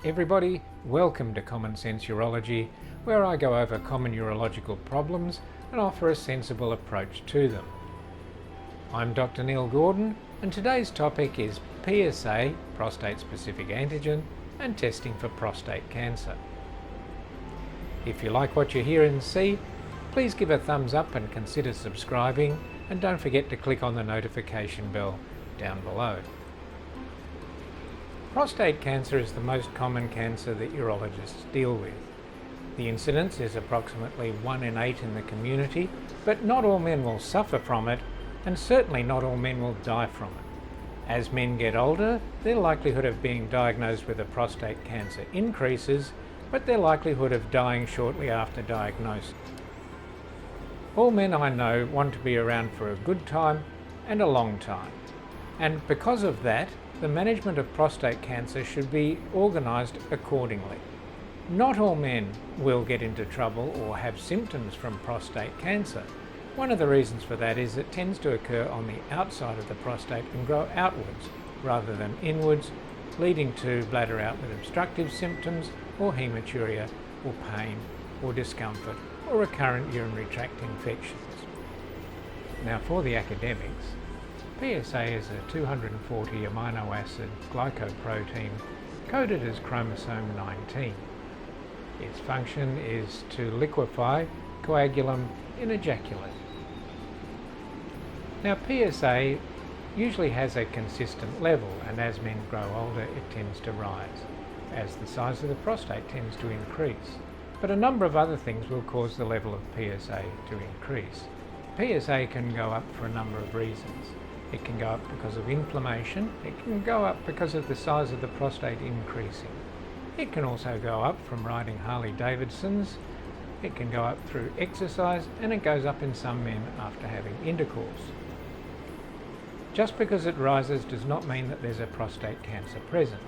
Everybody, welcome to Commonsense Urology, where I go over common urological problems and offer a sensible approach to them. I'm Dr. Neil Gordon, and today's topic is PSA, Prostate Specific Antigen, and testing for prostate cancer. If you like what you hear and see, please give a thumbs up and consider subscribing, and don't forget to click on the notification bell down below. Prostate cancer is the most common cancer that urologists deal with. The incidence is approximately 1 in 8 in the community, but not all men will suffer from it, and certainly not all men will die from it. As men get older, their likelihood of being diagnosed with a prostate cancer increases, but their likelihood of dying shortly after diagnosis. All men I know want to be around for a good time and a long time, and because of that, the management of prostate cancer should be organised accordingly. Not all men will get into trouble or have symptoms from prostate cancer. One of the reasons for that is it tends to occur on the outside of the prostate and grow outwards rather than inwards, leading to bladder outlet obstructive symptoms or hematuria or pain or discomfort or recurrent urinary tract infections. Now for the academics, PSA is a 240 amino acid glycoprotein coded as chromosome 19. Its function is to liquefy coagulum in ejaculate. Now PSA usually has a consistent level, and as men grow older it tends to rise, as the size of the prostate tends to increase. But a number of other things will cause the level of PSA to increase. PSA can go up for a number of reasons. It can go up because of inflammation. It can go up because of the size of the prostate increasing. It can also go up from riding Harley Davidsons. It can go up through exercise, and it goes up in some men after having intercourse. Just because it rises does not mean that there's a prostate cancer present.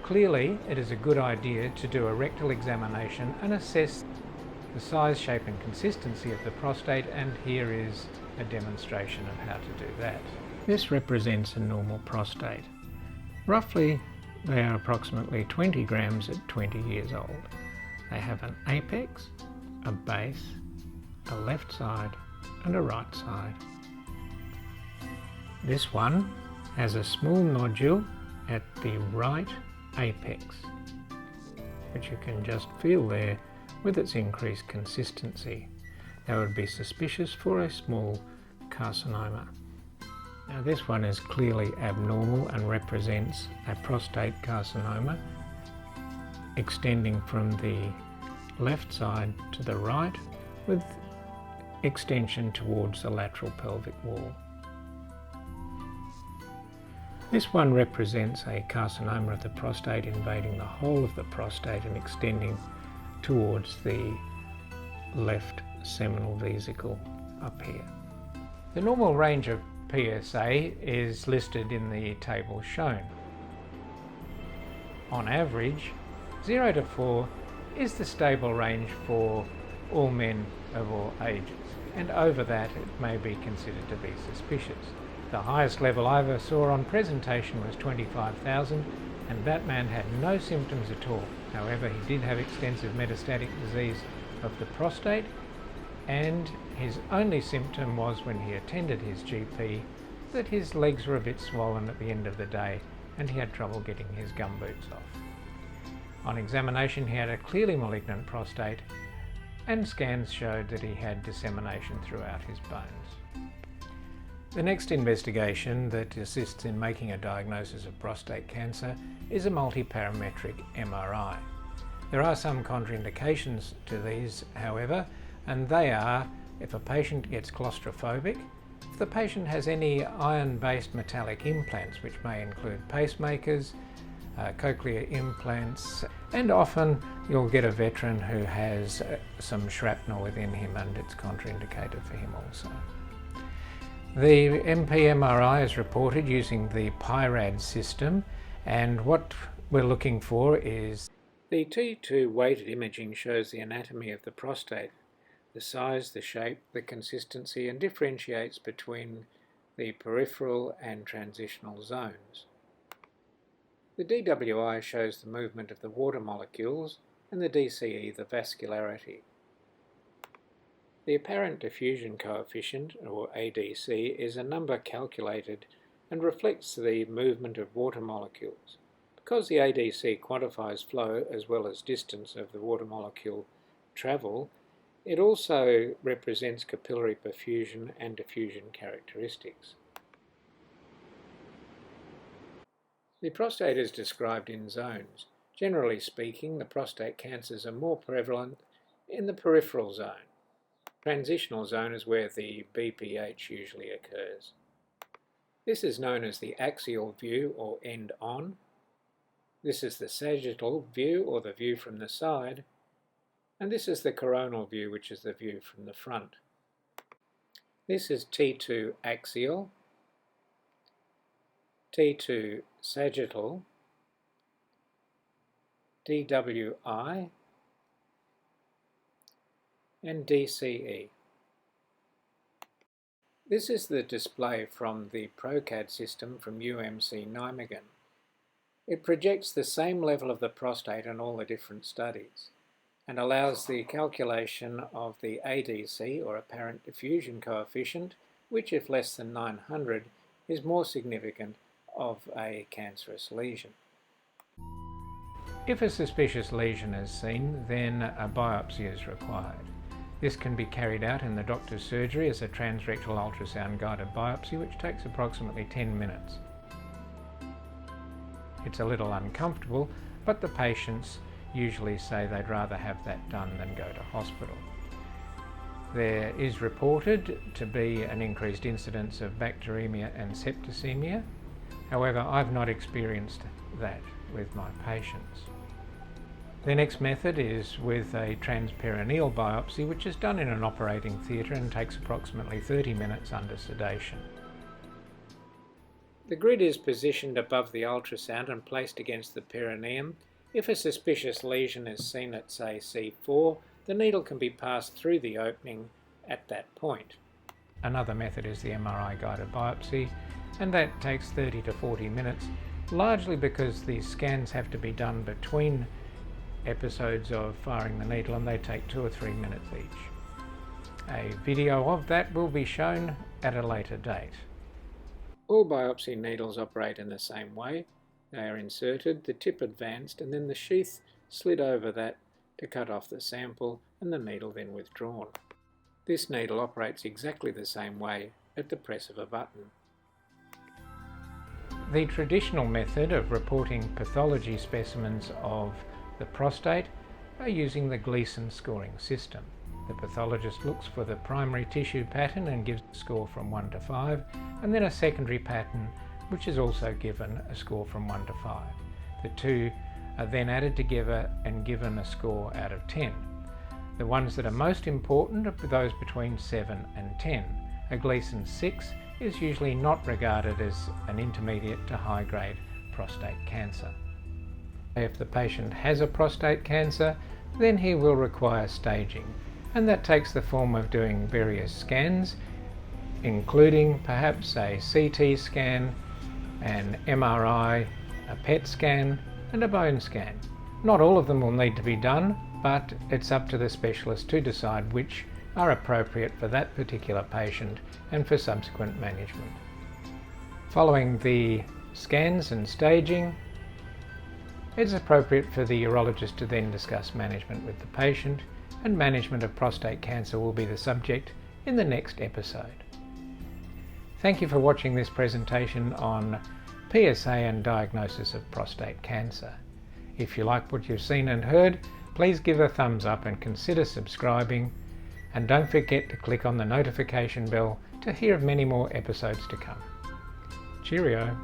Clearly, it is a good idea to do a rectal examination and assess the size, shape and consistency of the prostate, and here is a demonstration of how to do that. This represents a normal prostate. Roughly, they are approximately 20 grams at 20 years old. They have an apex, a base, a left side and a right side. This one has a small nodule at the right apex, which you can just feel there with its increased consistency. That would be suspicious for a small carcinoma. Now this one is clearly abnormal and represents a prostate carcinoma extending from the left side to the right with extension towards the lateral pelvic wall. This one represents a carcinoma of the prostate invading the whole of the prostate and extending towards the left seminal vesicle up here. The normal range of PSA is listed in the table shown. On average, 0 to 4 is the stable range for all men of all ages, and over that it may be considered to be suspicious. The highest level I ever saw on presentation was 25,000, and that man had no symptoms at all. However, he did have extensive metastatic disease of the prostate, and his only symptom was when he attended his GP that his legs were a bit swollen at the end of the day and he had trouble getting his gumboots off. On examination he had a clearly malignant prostate, and scans showed that he had dissemination throughout his bones. The next investigation that assists in making a diagnosis of prostate cancer is a multiparametric MRI. There are some contraindications to these, however, and they are if a patient gets claustrophobic, if the patient has any iron-based metallic implants, which may include pacemakers, cochlear implants, and often you'll get a veteran who has some shrapnel within him and it's contraindicated for him also. The MP-MRI is reported using the PIRAD system, And what we're looking for is the T2 weighted imaging shows the anatomy of the prostate, the size, the shape, the consistency, and differentiates between the peripheral and transitional zones. The DWI shows the movement of the water molecules, and the DCE the vascularity. The apparent diffusion coefficient, or ADC, is a number calculated and reflects the movement of water molecules. Because the ADC quantifies flow as well as distance of the water molecule travel, it also represents capillary perfusion and diffusion characteristics. The prostate is described in zones. Generally speaking, the prostate cancers are more prevalent in the peripheral zone. Transitional zone is where the BPH usually occurs. This is known as the axial view or end-on. This is the sagittal view or the view from the side. And this is the coronal view, which is the view from the front. This is T2 axial, T2 sagittal, DWI, and DCE. This is the display from the ProCAD system from UMC Nijmegen. It projects the same level of the prostate in all the different studies and allows the calculation of the ADC, or apparent diffusion coefficient, which if less than 900 is more significant of a cancerous lesion. If a suspicious lesion is seen, then a biopsy is required. This can be carried out in the doctor's surgery as a transrectal ultrasound guided biopsy, which takes approximately 10 minutes. It's a little uncomfortable, but the patients usually say they'd rather have that done than go to hospital. There is reported to be an increased incidence of bacteremia and septicemia. However, I've not experienced that with my patients. The next method is with a transperineal biopsy, which is done in an operating theatre and takes approximately 30 minutes under sedation. The grid is positioned above the ultrasound and placed against the perineum. If a suspicious lesion is seen at, say, C4, the needle can be passed through the opening at that point. Another method is the MRI guided biopsy, and that takes 30 to 40 minutes, largely because these scans have to be done between episodes of firing the needle, and they take 2 or 3 minutes each. A video of that will be shown at a later date. All biopsy needles operate in the same way. They are inserted, the tip advanced, and then the sheath slid over that to cut off the sample, and the needle then withdrawn. This needle operates exactly the same way at the press of a button. The traditional method of reporting pathology specimens of the prostate are using the Gleason scoring system. The pathologist looks for the primary tissue pattern and gives a score from 1 to 5, and then a secondary pattern which is also given a score from 1 to 5. The two are then added together and given a score out of 10. The ones that are most important are those between 7 and 10. A Gleason 6 is usually not regarded as an intermediate to high-grade prostate cancer. If the patient has a prostate cancer, then he will require staging, and that takes the form of doing various scans, including perhaps a CT scan, an MRI, a PET scan, and a bone scan. Not all of them will need to be done, but it's up to the specialist to decide which are appropriate for that particular patient and for subsequent management. Following the scans and staging, it's appropriate for the urologist to then discuss management with the patient, and management of prostate cancer will be the subject in the next episode. Thank you for watching this presentation on PSA and diagnosis of prostate cancer. If you like what you've seen and heard, please give a thumbs up and consider subscribing, and don't forget to click on the notification bell to hear of many more episodes to come. Cheerio!